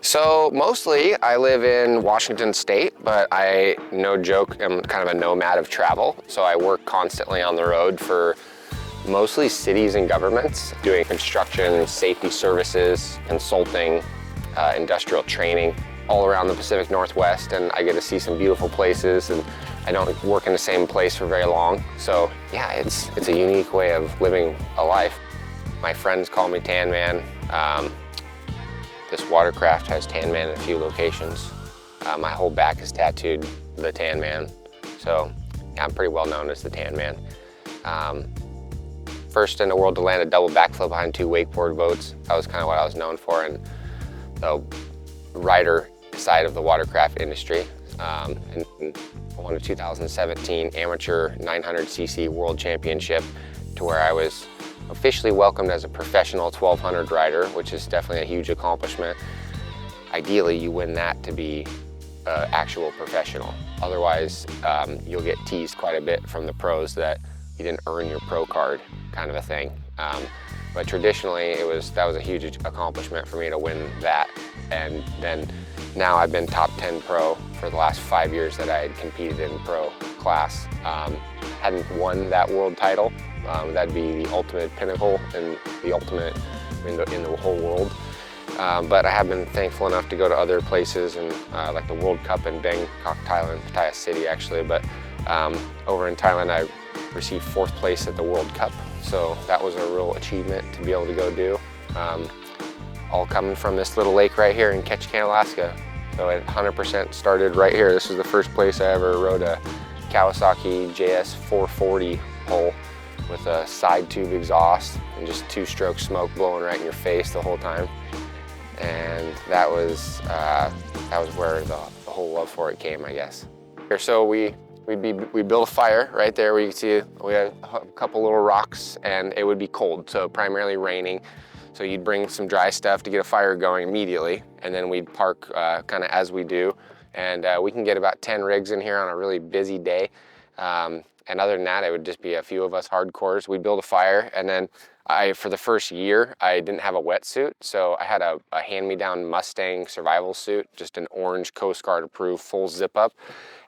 So mostly I live in Washington State, but I, no joke, am kind of a nomad of travel. So I work constantly on the road for mostly cities and governments, doing construction, safety services, consulting, industrial training all around the Pacific Northwest. And I get to see some beautiful places, and I don't work in the same place for very long. So yeah, it's a unique way of living a life. My friends call me TANMAN. This watercraft has TANMAN in a few locations. My whole back is tattooed the TANMAN. So yeah, I'm pretty well known as the TANMAN. First in the world to land a double backflip behind 2 wakeboard boats. That was kind of what I was known for in the rider side of the watercraft industry. And won a 2017 amateur 900cc world championship, to where I was officially welcomed as a professional 1200 rider, which is definitely a huge accomplishment. Ideally, you win that to be an actual professional. Otherwise, you'll get teased quite a bit from the pros that you didn't earn your pro card, kind of a thing. But traditionally, that was a huge accomplishment for me to win that. And then now I've been top 10 pro for the last 5 years that I had competed in pro class. Hadn't won that world title. That'd be the ultimate pinnacle and the ultimate in the whole world. But I have been thankful enough to go to other places, and like the World Cup in Bangkok, Thailand, Pattaya City actually. But over in Thailand, I received 4th place at the World Cup. So that was a real achievement to be able to go do. All coming from this little lake right here in Ketchikan, Alaska. So it 100% started right here. This is the first place I ever rode a Kawasaki JS 440 hull with a side tube exhaust and just 2-stroke smoke blowing right in your face the whole time. And that was where the whole love for it came, I guess. So we built a fire right there. We see we had a couple little rocks, and it would be cold, so primarily raining. So you'd bring some dry stuff to get a fire going immediately, and then we'd park kind of as we do. And we can get about 10 rigs in here on a really busy day. And other than that, it would just be a few of us hardcores. We'd build a fire, and then for the first year, I didn't have a wetsuit, so I had a hand-me-down Mustang survival suit, just an orange Coast Guard approved full zip up,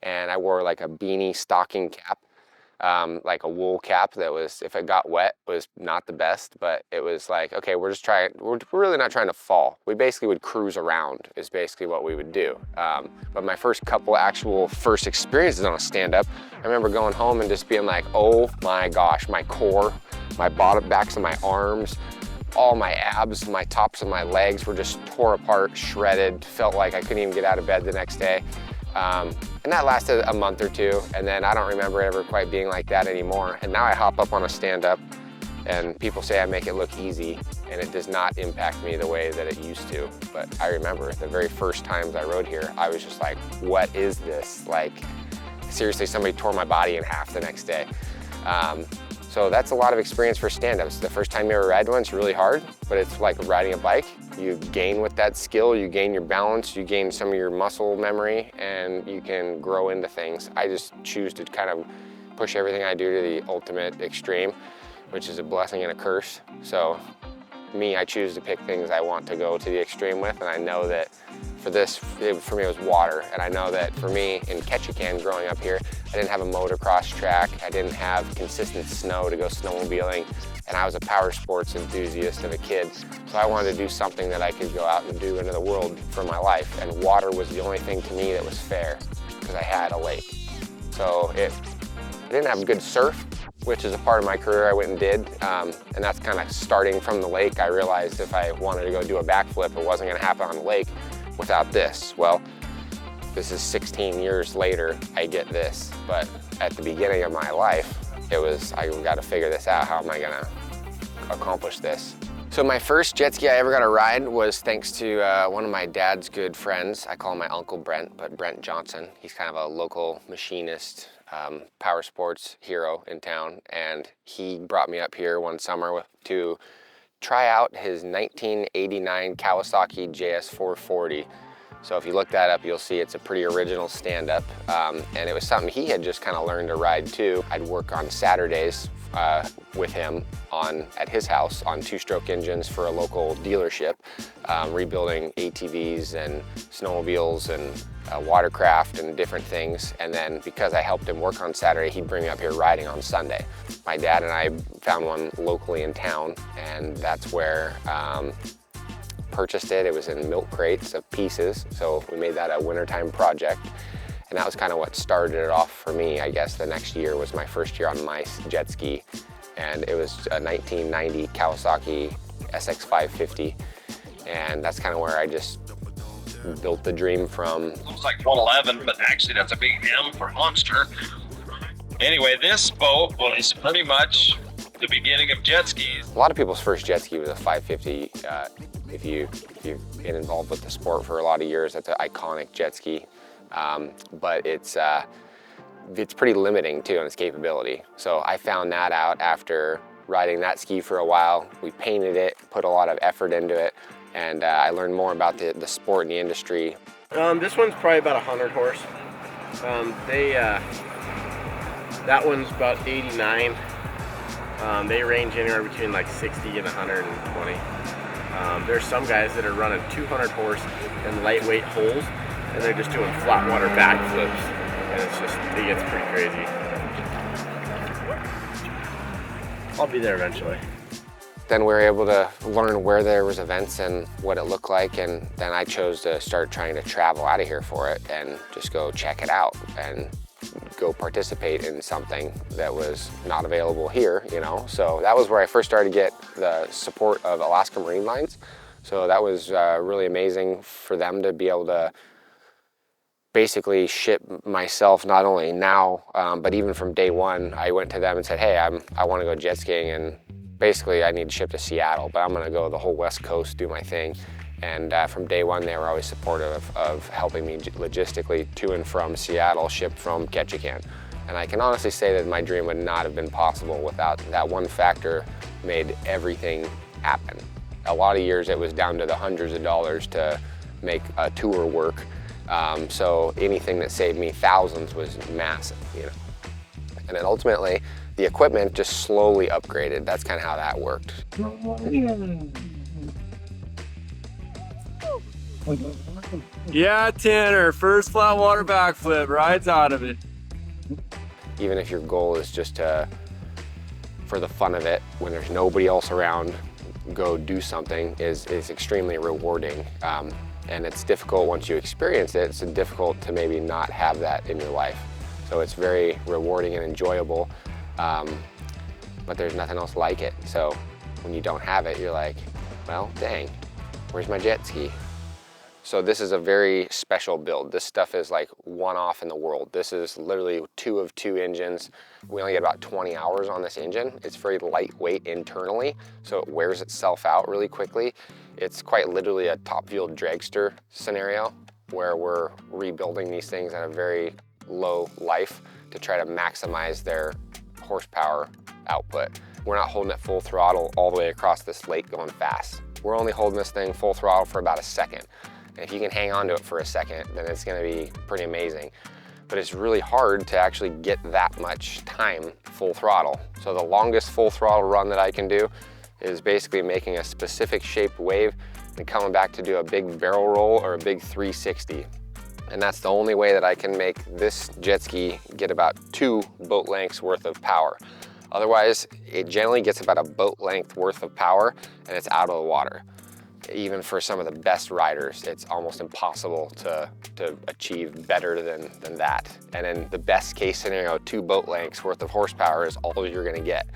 and I wore like a beanie stocking cap, like a wool cap that was, if it got wet, was not the best, but it was like, okay, we're really not trying to fall. We basically would cruise around is basically what we would do. But my first experiences on a stand-up, I remember going home and just being like, oh my gosh, my core, my backs of my arms, all my abs, my tops of my legs were just tore apart, shredded, felt like I couldn't even get out of bed the next day. And that lasted a month or two, and then I don't remember it ever quite being like that anymore. And now I hop up on a stand-up, and people say I make it look easy, and it does not impact me the way that it used to. But I remember the very first times I rode here, I was just like, what is this? Like, seriously, somebody tore my body in half the next day. So that's a lot of experience for stand-ups. The first time you ever ride one, it's really hard, but it's like riding a bike. You gain with that skill, you gain your balance, you gain some of your muscle memory, and you can grow into things. I just choose to kind of push everything I do to the ultimate extreme, which is a blessing and a curse. So I choose to pick things I want to go to the extreme with, and I know that for me it was water, and I know that for me in Ketchikan growing up here, I didn't have a motocross track, I didn't have consistent snow to go snowmobiling, and I was a power sports enthusiast of a kid, so I wanted to do something that I could go out and do into the world for my life, and water was the only thing to me that was fair, because I had a lake. So I didn't have good surf, which is a part of my career I went and did, and that's kind of starting from the lake. I realized if I wanted to go do a backflip, it wasn't going to happen on the lake without this. Well, this is 16 years later, I get this, but at the beginning of my life, I got to figure this out. How am I going to accomplish this? So my first jet ski I ever got to ride was thanks to one of my dad's good friends. I call him my Uncle Brent, but Brent Johnson. He's kind of a local machinist, power sports hero in town, and he brought me up here one summer to try out his 1989 Kawasaki JS 440. So if you look that up, you'll see it's a pretty original stand-up, and it was something he had just kind of learned to ride too. I'd work on Saturdays with him at his house on two-stroke engines for a local dealership, rebuilding ATVs and snowmobiles and watercraft and different things. And then because I helped him work on Saturday, he'd bring me up here riding on Sunday. My dad and I found one locally in town, and that's where purchased it. It was in milk crates of pieces, so we made that a wintertime project. And that was kind of what started it off for me, I guess. The next year was my first year on my jet ski, and it was a 1990 Kawasaki SX550, and that's kind of where I just built the dream from. Looks like 111, but actually that's a big M for monster. Anyway, this boat was pretty much the beginning of jet skis. A lot of people's first jet ski was a 550. If you've been involved with the sport for a lot of years, that's an iconic jet ski. But it's pretty limiting too in its capability. So I found that out after riding that ski for a while. We painted it, put a lot of effort into it, and I learned more about the sport and the industry. This one's probably about 100 horse. That one's about 89. They range anywhere between like 60 and 120. There's some guys that are running 200 horse and lightweight holes, and they're just doing flat water backflips, and it gets pretty crazy. I'll be there eventually. Then we were able to learn where there was events and what it looked like, and then I chose to start trying to travel out of here for it and just go check it out and go participate in something that was not available here, you know. So that was where I first started to get the support of Alaska Marine Lines. So that was really amazing for them to be able to basically ship myself, not only now, but even from day one. I went to them and said, hey, I want to go jet skiing, and basically I need to ship to Seattle, but I'm going to go the whole West Coast, do my thing. And from day one, they were always supportive of helping me logistically to and from Seattle, shipped from Ketchikan. And I can honestly say that my dream would not have been possible without that one factor. Made everything happen. A lot of years it was down to the hundreds of dollars to make a tour work. So anything that saved me thousands was massive, you know. And then ultimately, the equipment just slowly upgraded. That's kind of how that worked. Yeah, Tanner, first flat water backflip, rides out of it. Even if your goal is just to, for the fun of it, when there's nobody else around, go do something is extremely rewarding. And it's difficult once you experience it. It's difficult to maybe not have that in your life. So it's very rewarding and enjoyable, but there's nothing else like it. So when you don't have it, you're like, well, dang, where's my jet ski? So this is a very special build. This stuff is like one-off in the world. This is literally 2 of 2 engines. We only get about 20 hours on this engine. It's very lightweight internally, so it wears itself out really quickly. It's quite literally a top-fuel dragster scenario where we're rebuilding these things at a very low life to try to maximize their horsepower output. We're not holding it full throttle all the way across this lake going fast. We're only holding this thing full throttle for about a second. And if you can hang on to it for a second, then it's gonna be pretty amazing. But it's really hard to actually get that much time full throttle. So the longest full throttle run that I can do is basically making a specific shaped wave and coming back to do a big barrel roll or a big 360. And that's the only way that I can make this jet ski get about 2 boat lengths worth of power. Otherwise, it generally gets about a boat length worth of power and it's out of the water. Even for some of the best riders, it's almost impossible to achieve better than that. And in the best case scenario, 2 boat lengths worth of horsepower is all you're gonna get.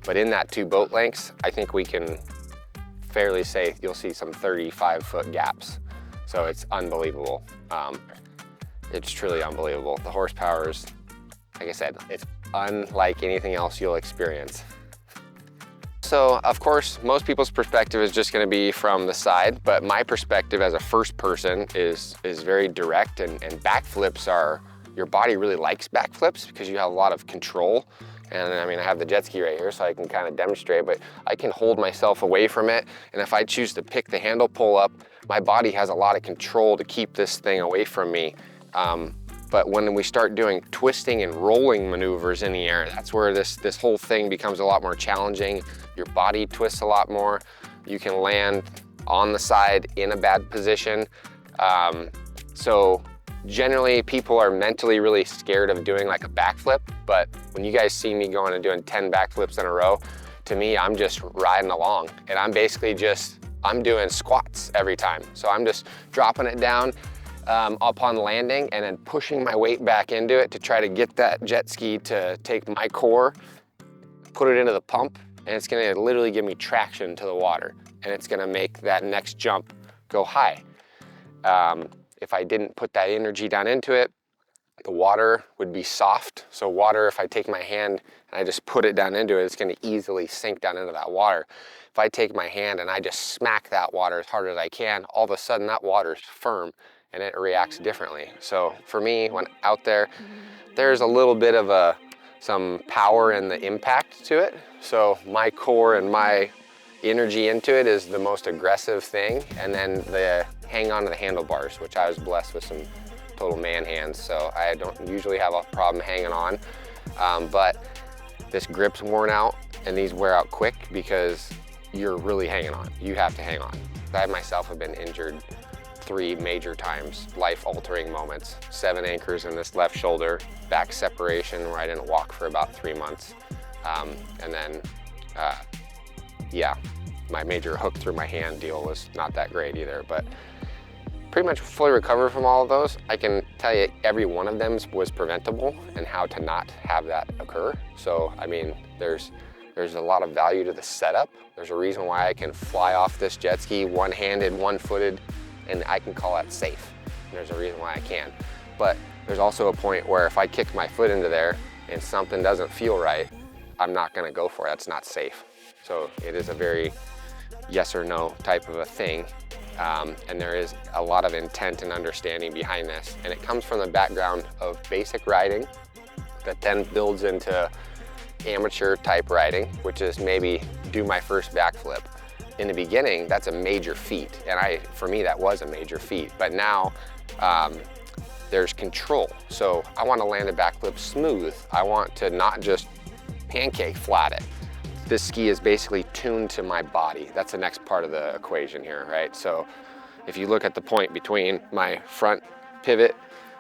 But in that 2 boat lengths, I think we can fairly say you'll see some 35-foot gaps. So it's unbelievable. It's truly unbelievable. The horsepower is, like I said, it's unlike anything else you'll experience. So, of course, most people's perspective is just gonna be from the side, but my perspective as a first person is very direct, and backflips are, your body really likes backflips because you have a lot of control. And I mean, I have the jet ski right here so I can kind of demonstrate, but I can hold myself away from it. And if I choose to pick the handle pull up, my body has a lot of control to keep this thing away from me. But when we start doing twisting and rolling maneuvers in the air, that's where this whole thing becomes a lot more challenging. Your body twists a lot more. You can land on the side in a bad position. So generally people are mentally really scared of doing like a backflip, but when you guys see me going and doing 10 backflips in a row, to me, I'm just riding along, and I'm basically I'm doing squats every time. So I'm just dropping it down upon landing and then pushing my weight back into it to try to get that jet ski to take my core, put it into the pump, and it's gonna literally give me traction to the water, and it's gonna make that next jump go high. If I didn't put that energy down into it, the water would be soft. So water, if I take my hand and I just put it down into it, it's gonna easily sink down into that water. If I take my hand and I just smack that water as hard as I can, all of a sudden that water's firm and it reacts differently. So for me, when out there, there's a little bit of some power in the impact to it. So my core and my energy into it is the most aggressive thing. And then the hang on to the handlebars, which I was blessed with some total man hands. So I don't usually have a problem hanging on. But this grip's worn out and these wear out quick because you're really hanging on. You have to hang on. I myself have been injured 3 major times, life-altering moments. 7 anchors in this left shoulder, back separation where I didn't walk for about 3 months. And then, yeah, my major hook through my hand deal was not that great either, but pretty much fully recovered from all of those. I can tell you every one of them was preventable and how to not have that occur. So, I mean, there's a lot of value to the setup. There's a reason why I can fly off this jet ski one-handed, one-footed, and I can call that safe. And there's a reason why I can. But there's also a point where if I kick my foot into there and something doesn't feel right, I'm not gonna go for it. That's not safe. So it is a very yes or no type of a thing. And there is a lot of intent and understanding behind this. And it comes from the background of basic riding that then builds into amateur type riding, which is maybe do my first backflip. In the beginning, that's a major feat. And for me, that was a major feat. But now there's control. So I want to land a backflip smooth. I want to not just pancake flat it. This ski is basically tuned to my body. That's the next part of the equation here, right? So if you look at the point between my front pivot,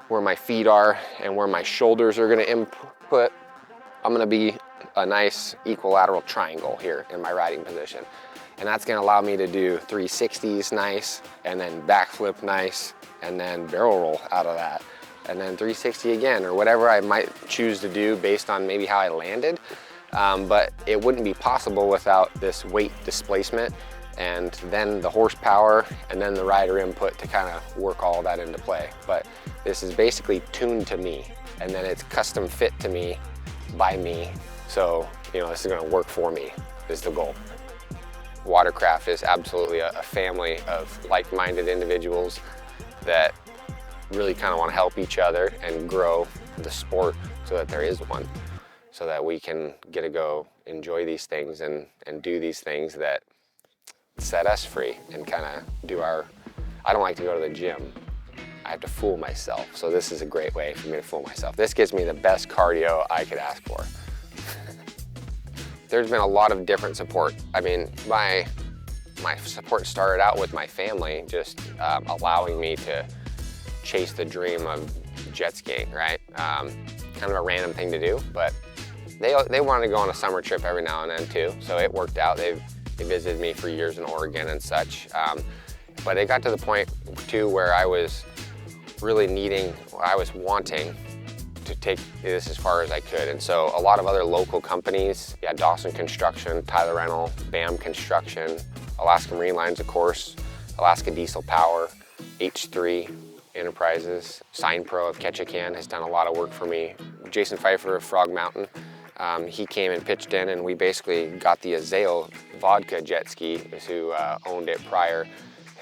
where my feet are, and where my shoulders are gonna input, I'm gonna be a nice equilateral triangle here in my riding position. And that's gonna allow me to do 360s nice, and then backflip nice, and then barrel roll out of that. And then 360 again, or whatever I might choose to do based on maybe how I landed. But it wouldn't be possible without this weight displacement and then the horsepower and then the rider input to kind of work all that into play. But this is basically tuned to me, and then it's custom fit to me by me. So, you know, this is gonna work for me is the goal. Watercraft is absolutely a family of like-minded individuals that really kind of want to help each other and grow the sport so that there is one, so that we can get to go enjoy these things and do these things that set us free and kind of do our, I don't like to go to the gym. I have to fool myself. So this is a great way for me to fool myself. This gives me the best cardio I could ask for. There's been a lot of different support. I mean, my support started out with my family, just allowing me to chase the dream of jet skiing, right? Kind of a random thing to do, but they wanted to go on a summer trip every now and then too, so it worked out. They visited me for years in Oregon and such, but it got to the point too where I was really wanting to take this as far as I could. And so a lot of other local companies, yeah, Dawson Construction, Tyler Rental, BAM Construction, Alaska Marine Lines, of course, Alaska Diesel Power, H3 Enterprises, Sign Pro of Ketchikan has done a lot of work for me. Jason Pfeiffer of Frog Mountain, he came and pitched in, and we basically got the Azale vodka jet ski, who owned it prior,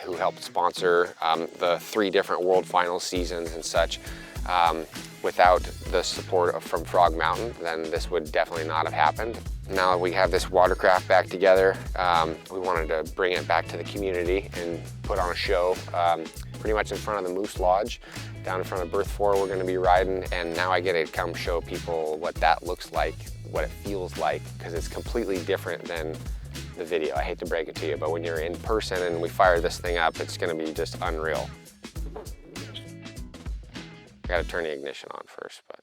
who helped sponsor the 3 different World Finals seasons and such. Without the support from Frog Mountain, then this would definitely not have happened. Now that we have this watercraft back together, we wanted to bring it back to the community and put on a show pretty much in front of the Moose Lodge. Down in front of Berth 4 we're going to be riding, and now I get to come show people what that looks like, what it feels like, because it's completely different than the video. I hate to break it to you, but when you're in person and we fire this thing up, it's going to be just unreal. I got to turn the ignition on first, but